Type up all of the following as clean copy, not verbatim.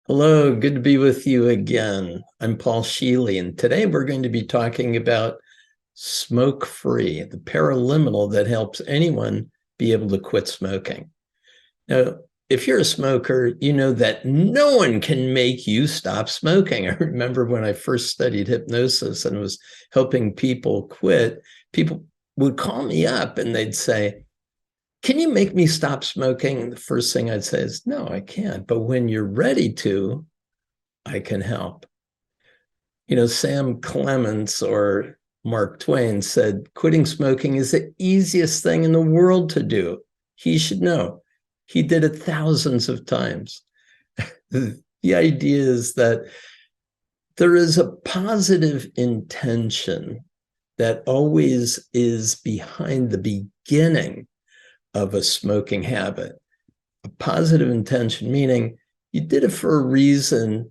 Hello, good to be with you again. I'm Paul Scheele, and today we're going to be talking about smoke-free, the paraliminal that helps anyone be able to quit smoking. Now, if you're a smoker, you know that no one can make you stop smoking. I remember when I first studied hypnosis and was helping people quit, people would call me up and they'd say, "Can you make me stop smoking?" And the first thing I'd say is, "No, I can't. But when you're ready to, I can help." Sam Clements or Mark Twain said, "Quitting smoking is the easiest thing in the world to do." He should know. He did it thousands of times. The idea is that there is a positive intention that always is behind the beginning of a smoking habit. A positive intention, meaning you did it for a reason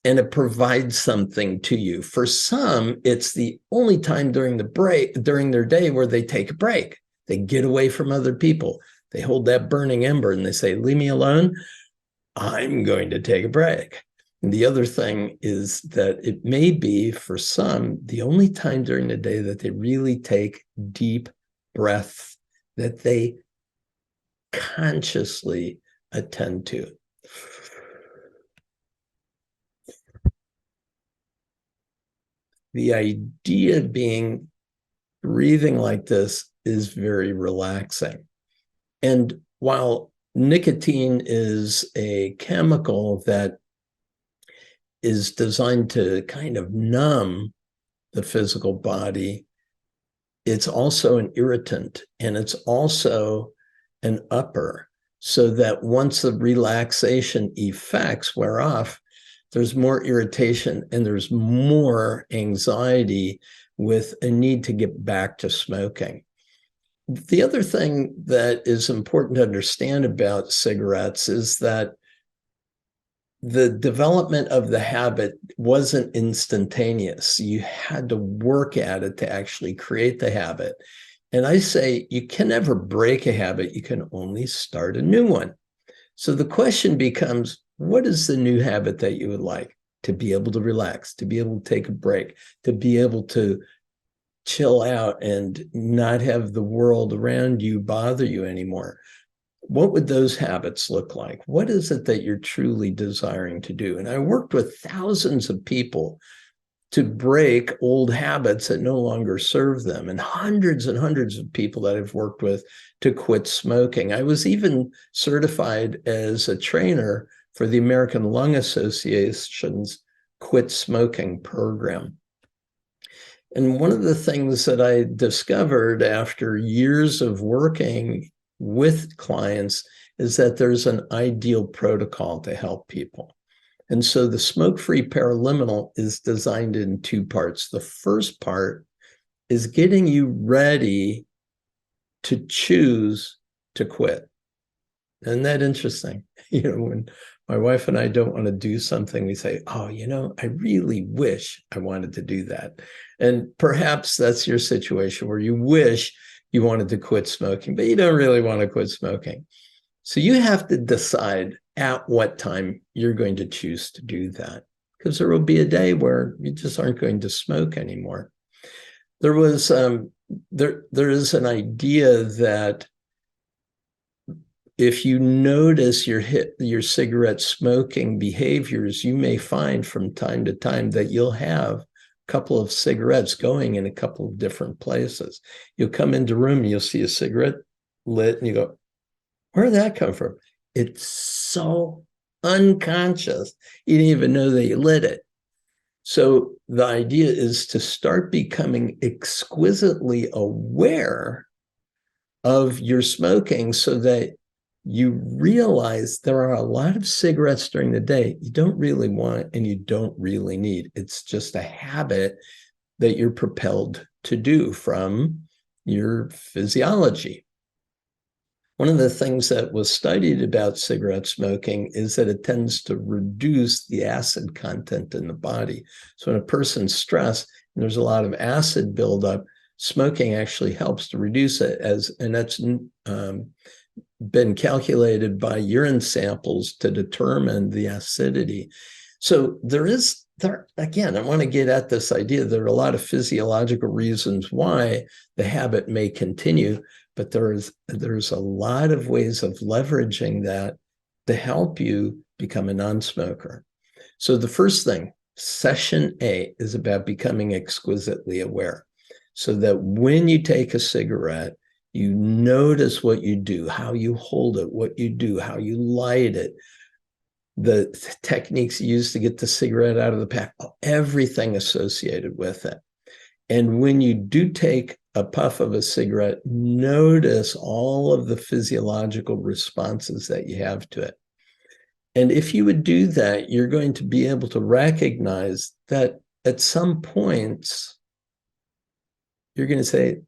and it provides something to you. For some, it's the only time during their day where they take a break. They get away from other people. They hold that burning ember and they say, "Leave me alone. I'm going to take a break." And the other thing is that it may be, for some, the only time during the day that they really take deep breaths that they consciously attend to. The idea being breathing like this is very relaxing. And while nicotine is a chemical that is designed to kind of numb the physical body, it's also an irritant and it's also an upper, so that once the relaxation effects wear off, there's more irritation and there's more anxiety with a need to get back to smoking. The other thing that is important to understand about cigarettes is that the development of the habit wasn't instantaneous. You had to work at it to actually create the habit. And I say you can never break a habit, you can only start a new one. So the question becomes, what is the new habit that you would like? To be able to relax, to be able to take a break, to be able to chill out and not have the world around you bother you anymore. What would those habits look like? What is it that you're truly desiring to do? And I worked with thousands of people to break old habits that no longer serve them, and hundreds of people that I've worked with to quit smoking. I was even certified as a trainer for the American Lung Association's quit smoking program. And one of the things that I discovered after years of working with clients is that there's an ideal protocol to help people. And so the smoke-free paraliminal is designed in two parts. The first part is getting you ready to choose to quit. Isn't that interesting? When my wife and I don't want to do something, we say, "Oh, I really wish I wanted to do that." And perhaps that's your situation where you wish you wanted to quit smoking, but you don't really want to quit smoking. So you have to decide at what time you're going to choose to do that, because there will be a day where you just aren't going to smoke anymore. There is an idea that if you notice your cigarette smoking behaviors, you may find from time to time that you'll have a couple of cigarettes going in a couple of different places. You'll come into a room and you'll see a cigarette lit and you go, "Where did that come from?" It's so unconscious. You didn't even know that you lit it. So the idea is to start becoming exquisitely aware of your smoking so that you realize there are a lot of cigarettes during the day you don't really want and you don't really need. It's just a habit that you're propelled to do from your physiology. One of the things that was studied about cigarette smoking is that it tends to reduce the acid content in the body. So when a person's stressed and there's a lot of acid buildup, smoking actually helps to reduce it, and that's been calculated by urine samples to determine the acidity. So there again, I want to get at this idea. There are a lot of physiological reasons why the habit may continue, but there's a lot of ways of leveraging that to help you become a non-smoker. So the first thing, session A, is about becoming exquisitely aware, so that when you take a cigarette, you notice what you do, how you hold it, what you do, how you light it, the techniques used to get the cigarette out of the pack, everything associated with it. And when you do take a puff of a cigarette, notice all of the physiological responses that you have to it. And if you would do that, you're going to be able to recognize that at some points, you're going to say,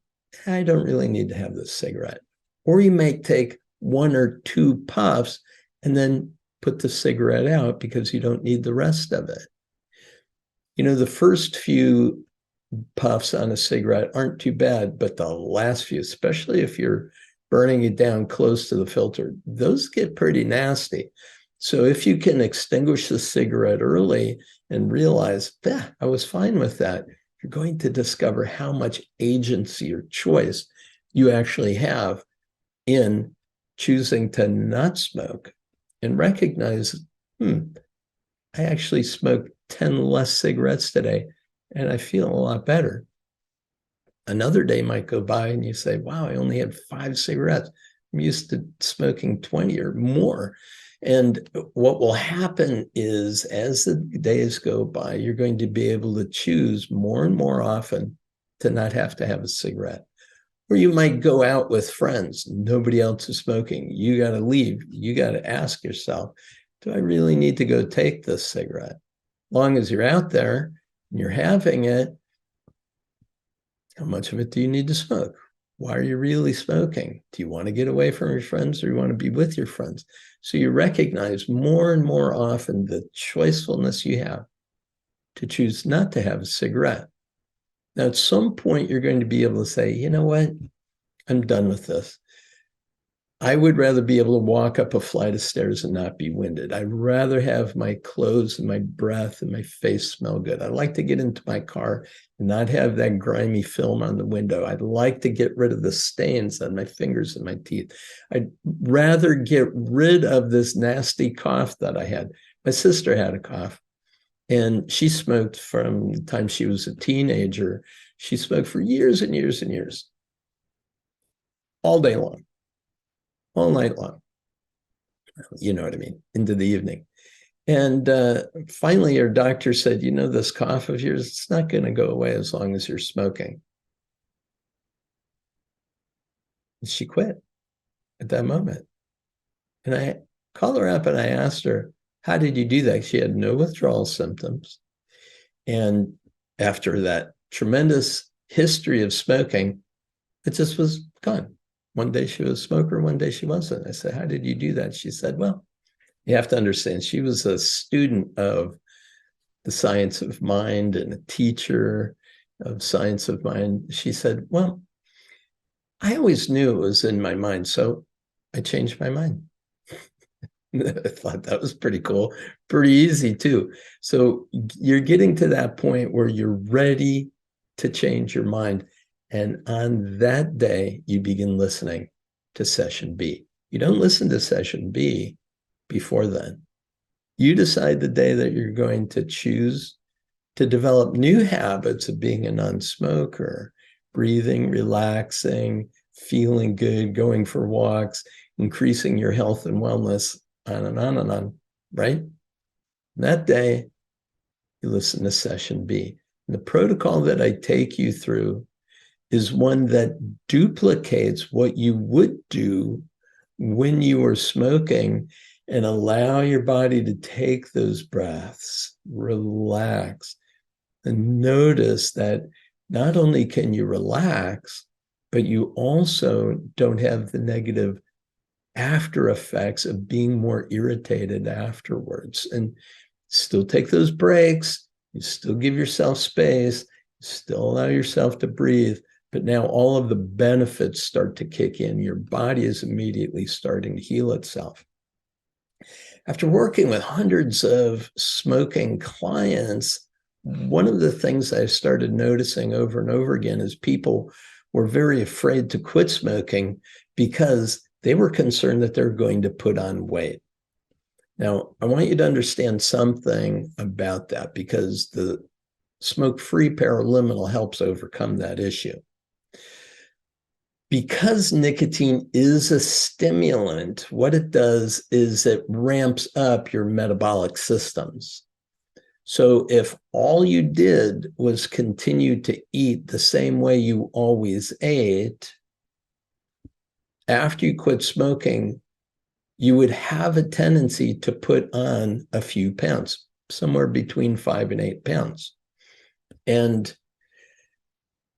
I don't really need to have this cigarette. Or you may take one or two puffs and then put the cigarette out because you don't need the rest of it. You know, the first few puffs on a cigarette aren't too bad, but the last few, especially if you're burning it down close to the filter, those get pretty nasty. So if you can extinguish the cigarette early and realize, I was fine with that, you're going to discover how much agency or choice you actually have in choosing to not smoke, and recognize, I actually smoked 10 less cigarettes today, and I feel a lot better. Another day might go by and you say, wow, I only had 5 cigarettes. I'm used to smoking 20 or more. And what will happen is, as the days go by, you're going to be able to choose more and more often to not have to have a cigarette. Or you might go out with friends, nobody else is smoking. You got to leave. You got to ask yourself, do I really need to go take this cigarette? As long as you're out there and you're having it, how much of it do you need to smoke? Why are you really smoking? Do you want to get away from your friends, or you want to be with your friends? So you recognize more and more often the choicefulness you have to choose not to have a cigarette. Now, at some point, you're going to be able to say, you know what? I'm done with this. I would rather be able to walk up a flight of stairs and not be winded. I'd rather have my clothes and my breath and my face smell good. I'd like to get into my car and not have that grimy film on the window. I'd like to get rid of the stains on my fingers and my teeth. I'd rather get rid of this nasty cough that I had. My sister had a cough, and she smoked from the time she was a teenager. She smoked for years and years and years, all day long, all night long. You know what I mean? Into the evening. And finally, her doctor said, you know, this cough of yours, it's not going to go away as long as you're smoking. And she quit at that moment. And I called her up and I asked her, how did you do that? She had no withdrawal symptoms. And after that tremendous history of smoking, it just was gone. One day she was a smoker, one day she wasn't. I said, how did you do that? She said, well, you have to understand, she was a student of the science of mind and a teacher of science of mind. She said, well, I always knew it was in my mind, so I changed my mind. I thought that was pretty cool, pretty easy too. So you're getting to that point where you're ready to change your mind. And on that day, you begin listening to session B. You don't listen to session B before then. You decide the day that you're going to choose to develop new habits of being a non-smoker, breathing, relaxing, feeling good, going for walks, increasing your health and wellness, on and on and on, right? That day, you listen to session B. And the protocol that I take you through is one that duplicates what you would do when you were smoking, and allow your body to take those breaths, relax, and notice that not only can you relax, but you also don't have the negative after effects of being more irritated afterwards. And still take those breaks, you still give yourself space, still allow yourself to breathe, But now all of the benefits start to kick in. Your body is immediately starting to heal itself. After working with hundreds of smoking clients, one of the things I started noticing over and over again is people were very afraid to quit smoking because they were concerned that they're going to put on weight. Now, I want you to understand something about that because the smoke-free Paraliminal helps overcome that issue. Because nicotine is a stimulant, what it does is it ramps up your metabolic systems. So if all you did was continue to eat the same way you always ate, after you quit smoking, you would have a tendency to put on a few pounds, somewhere between 5 and 8 pounds. And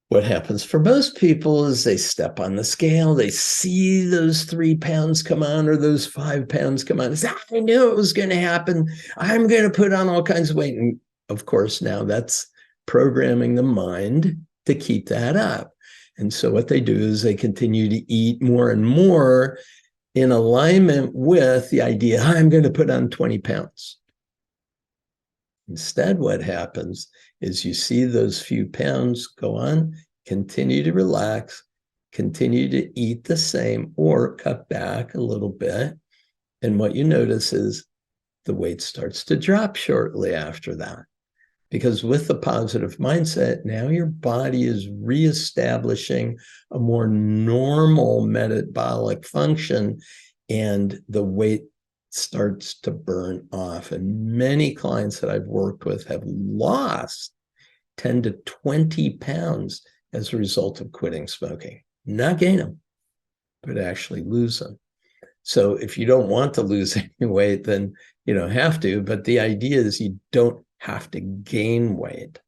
what happens for most people is they step on the scale, they see those 3 pounds come on or those 5 pounds come on. They say, I knew it was going to happen. I'm going to put on all kinds of weight. And of course, now that's programming the mind to keep that up. And so what they do is they continue to eat more and more in alignment with the idea, I'm going to put on 20 pounds. Instead, what happens is you see those few pounds go on, continue to relax, continue to eat the same or cut back a little bit. And what you notice is the weight starts to drop shortly after that. Because with the positive mindset, now your body is reestablishing a more normal metabolic function and the weight starts to burn off. And many clients that I've worked with have lost 10 to 20 pounds as a result of quitting smoking. Not gain them, but actually lose them. So if you don't want to lose any weight, then you don't have to. But the idea is you don't have to gain weight.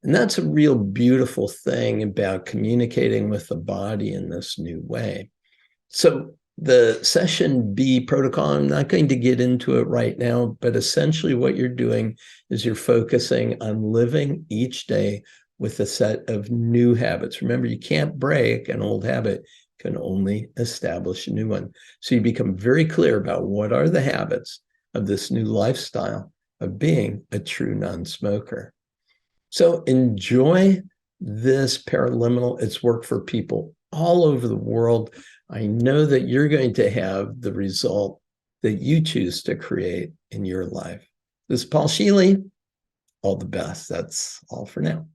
And that's a real beautiful thing about communicating with the body in this new way. So the session B protocol, I'm not going to get into it right now, but essentially what you're doing is you're focusing on living each day with a set of new habits. Remember, you can't break an old habit, you can only establish a new one. So you become very clear about what are the habits of this new lifestyle of being a true non-smoker. So enjoy this Paraliminal. It's worked for people all over the world. I know that you're going to have the result that you choose to create in your life. This is Paul Scheele. All the best. That's all for now.